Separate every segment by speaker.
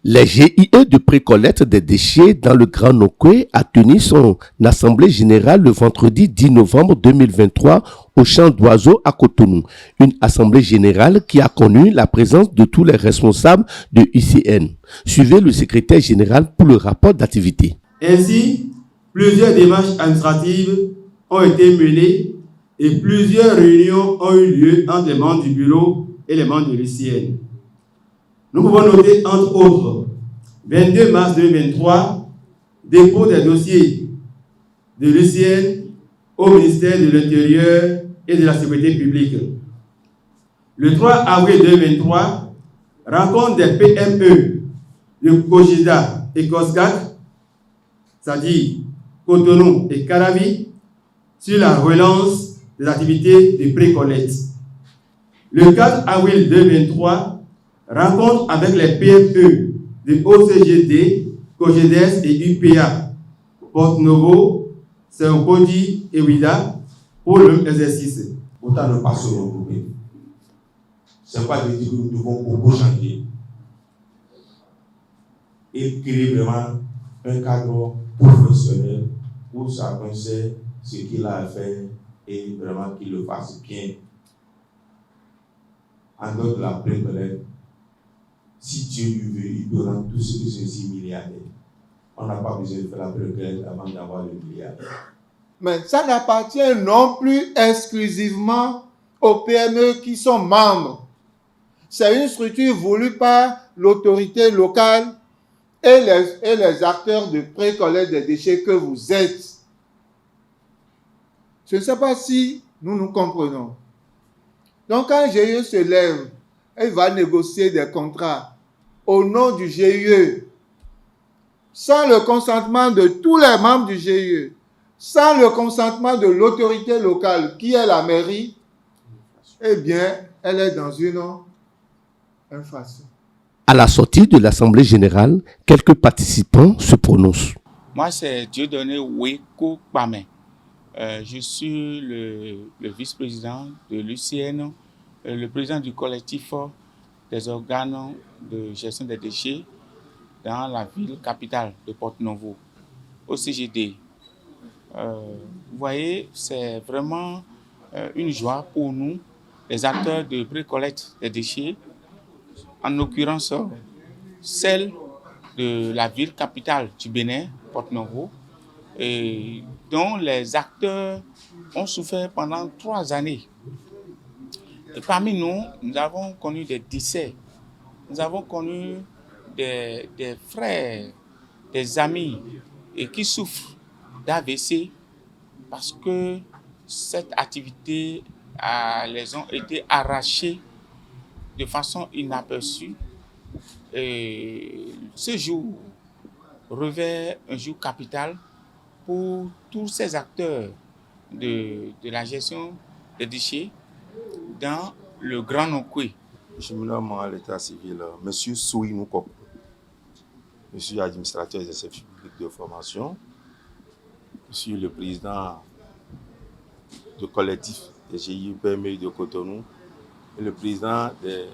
Speaker 1: La GIE de précollecte des déchets dans le Grand Nokoué a tenu son assemblée générale le vendredi 10 novembre 2023 au Champ d'Oiseaux à Cotonou. Une assemblée générale qui a connu la présence de tous les responsables de UCN. Suivez le secrétaire général pour le rapport d'activité.
Speaker 2: Ainsi, plusieurs démarches administratives ont été menées et plusieurs réunions ont eu lieu entre les membres du bureau et les membres de l'UCN. Nous pouvons noter, entre autres, 22 mars 2023, dépôt des dossiers de l'UCN au ministère de l'Intérieur et de la Sécurité publique. Le 3 avril 2023, rencontre des PME de Kojida et Kosgak, c'est-à-dire Cotonou et Caravi, sur la relance des activités de pré-collecte. Le 4 avril 2023, rencontre avec les PME de OCGD, COGEDES et UPA, Porte-Novo, Saint-Cody et Ouida pour le même exercice.
Speaker 3: Autant ne pas se regrouper. Ce n'est pas de dire que nous devons beaucoup changer et créer vraiment un cadre professionnel où chacun sait ce qu'il a à faire et vraiment qu'il le fasse bien. En dehors de la pré-collecte, si Dieu lui veut, il peut rendre tous ceux qui sont ici milliardaires. On n'a pas besoin de faire la pré-collecte avant d'avoir le milliard.
Speaker 4: Mais ça n'appartient non plus exclusivement aux PME qui sont membres. C'est une structure voulue par l'autorité locale et les acteurs de pré-collecte des déchets que vous êtes. Je ne sais pas si nous comprenons. Donc quand GIE se lève, elle va négocier des contrats au nom du GIE, sans le consentement de tous les membres du GIE, sans le consentement de l'autorité locale qui est la mairie, eh bien, elle est dans une infraction.
Speaker 1: À la sortie de l'Assemblée générale, quelques participants se prononcent.
Speaker 5: Moi, c'est Dieudonné Weko Kwame. Je suis le vice-président de l'UCN, le président du collectif des organes de gestion des déchets dans la ville capitale de Porte-Novo, au CGD. Vous voyez, c'est vraiment une joie pour nous, les acteurs de pré-collecte des déchets, en l'occurrence celle de la ville capitale du Bénin, Porte-Novo, et dont les acteurs ont souffert pendant 3 années. Et parmi nous, nous avons connu des décès, nous avons connu des frères, des amis et qui souffrent d'AVC parce que cette activité les ont été arrachées de façon inaperçue. Et ce jour revêt un jour capital pour tous ces acteurs de la gestion des déchets dans le Grand Nokoué.
Speaker 6: Je me nomme à l'état civil Monsieur Souinou Kop. Je suis administrateur des services publics de formation. Je suis le président du collectif des GIE PME de Cotonou et le président des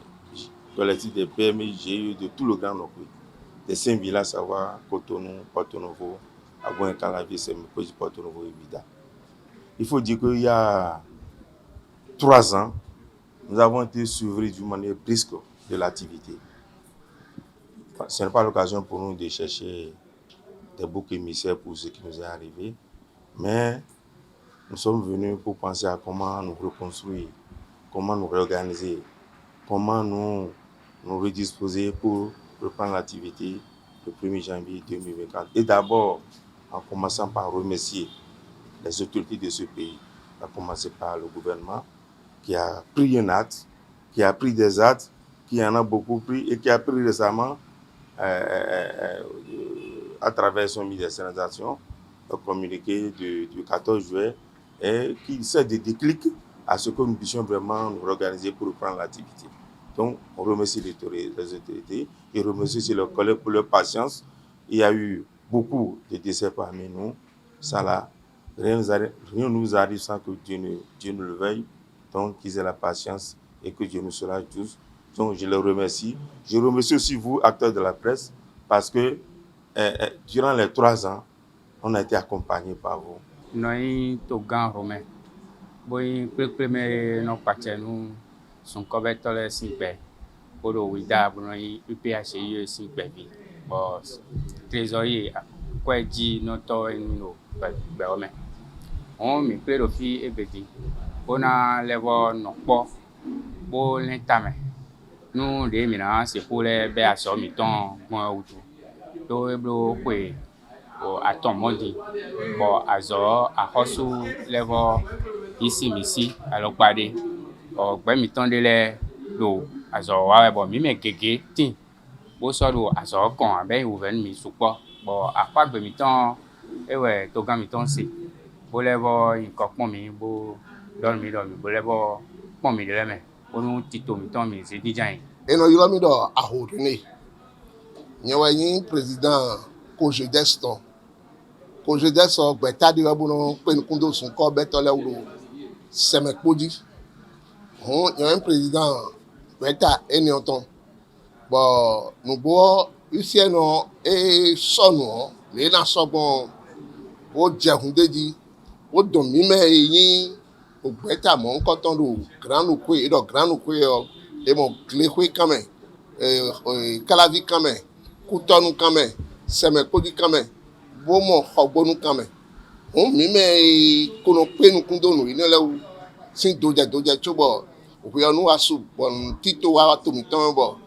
Speaker 6: collectifs des PME GIE de tout le Grand Nokoué, des 5 villages, à savoir Cotonou, Porto-Novo, Abouin-Calavi, Semikoji, Porto-Novo et Vida. Il faut dire qu'il y a 3 ans, nous avons été suivis d'une manière brusque de l'activité. Ce n'est pas l'occasion pour nous de chercher des boucs émissaires pour ce qui nous est arrivé, mais nous sommes venus pour penser à comment nous reconstruire, comment nous réorganiser, comment nous redisposer pour reprendre l'activité le 1er janvier 2024. Et d'abord, en commençant par remercier les autorités de ce pays, à commencer par le gouvernement, qui a pris un acte, qui a pris des actes, qui en a beaucoup pris et qui a pris récemment, à travers son ministère des Nations, un communiqué du 14 juillet, et qui sert de déclic à ce que nous puissions vraiment nous organiser pour reprendre l'activité. Donc, on remercie les autorités et remercie aussi leurs collègues pour leur patience. Il y a eu beaucoup de décès parmi nous. Ça là, rien ne nous arrive sans que Dieu nous le veuille. Donc, qu'ils aient la patience et que Dieu nous soulage tous. Donc, je les remercie. Je remercie aussi vous, acteurs de la presse, parce que durant les 3 ans, on a été accompagné par vous.
Speaker 5: Noi to gan Romain. Boy premier no patenu son cobertole simple. Odo wida bonoi UPHU simple bi. Boss trésorier quoi dit no to no be Romain. On mi pedo fi ebedi. Bona levo no po. Bo lentame. Nous les mina c'est pour les be aso mi ton mo utu. Do eblo kwe o atom modi bo azo a hosu level ici misi alors pade o gbe mi ton de le do azo wa bo mi me gege tin bo so do azo kon abe oven mi supo bo apa gbe mi ton ewe to gan mi ton si bo level nkan pon mi bo don mi bo level pon mi de le me onu tito mi ton mi se dijan
Speaker 7: eno yilo mi do ahodu ni nyewa yin president Kojedesto gbeta di wabuno pe nkundo sun ko beto le wuro semekpoji nyewa president gbeta eni oton bo nubo isieno sonu le na sogbon o jehundeji o don mi me yin ogbeta mo nkan ton do granu kwe o e mo glekwe kame kalavi kame kutonu kame semekpoji kame bomo ogbonu kame mi me kono penu kundonu ine lewu sin doje chobo oyonu asu bon tito wa to mi ton bo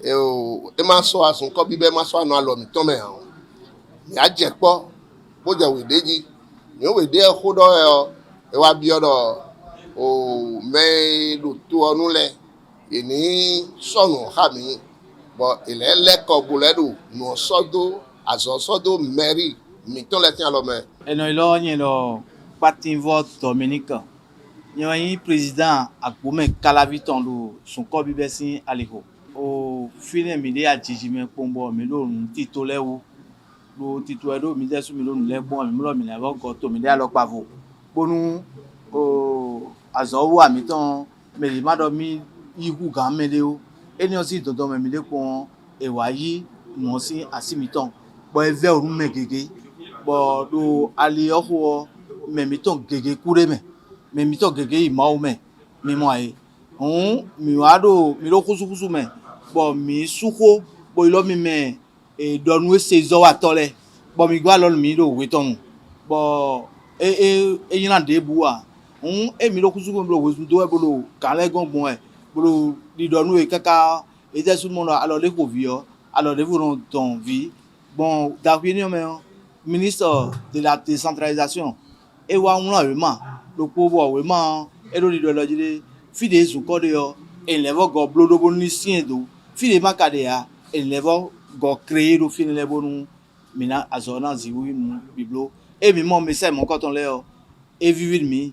Speaker 7: e ma so asun ko bibe ma so anu alo mi ton me han mi aje po bo je wedeji mi o wede khodo e wa bi odo o me lo to onu le eni sonu ha mi bo ile leko buledu no sodo azo sodo meri mi ton le tin alo me
Speaker 8: eno ilo yin lo patinvo Dominique yin président akpome kalaviton lo son ko bibe sin aleho o fine mi de ajijime pombo mi lo run tito lewo lo tito edo mi de su mi lo run legbon mi lo mi le go to mi de alo pavo bonu o azo wa mi ton me ma do mi ihu gan mele o eni o si dodo me mi le pon ewa yi won si asimiton bo eve orun me gege bo do ali oho me mi ton gege kure me mi ton gege imo me mi mo aye mi wa do mi lo kusukusu me bo mi suko bo ilo mi me donu ese zo wa tole bo mi gwa lo mi lo we ton bo yin na de buwa mi lo kusuko mi lo we do e bo lo kan le gongbon bolo di donu e kaka ete sumo no alo le ko vi o alo le vouron ton vie bon d'après ministre de la décentralisation e wa won re ma lo po bo we ma e lo di do lo jide fide su ko de o e level go blodo bo ni sin do fide makade ya e level go créer do fin le bonu mina azona ziwu mu biblo e mi mo me se mo ko ton le o e vivre mi